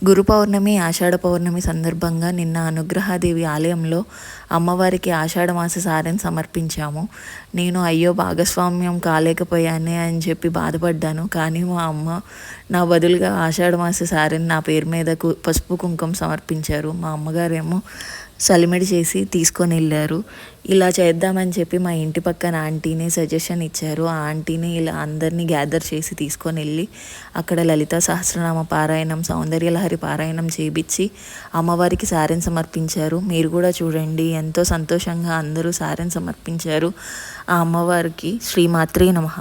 గురు పౌర్ణమి, ఆషాఢ పౌర్ణమి సందర్భంగా నిన్న అనుగ్రహాదేవి ఆలయంలో అమ్మవారికి ఆషాఢమాస సారెను సమర్పించాము. నేను అయ్యో భాగస్వామ్యం కాలేకపోయానే అని చెప్పి బాధపడ్డాను. కానీ మా అమ్మ నా బదులుగా ఆషాఢమాస సారెను నా పేరు మీద పసుపు కుంకుమ సమర్పించారు. మా అమ్మగారేమో సలిమిడి చేసి తీసుకొని వెళ్ళారు. ఇలా చేద్దామని చెప్పి మా ఇంటి పక్కన ఆంటీనే సజెషన్ ఇచ్చారు. ఆ ఆంటీని ఇలా అందరినీ గ్యాదర్ చేసి తీసుకొని వెళ్ళి అక్కడ లలితా సహస్రనామ పారాయణం, సౌందర్యలహరి పారాయణం చేయించి అమ్మవారికి సారెను సమర్పించారు. మీరు కూడా చూడండి, ఎంతో సంతోషంగా అందరూ సారెను సమర్పించారు ఆ అమ్మవారికి. శ్రీమాత్రే నమః.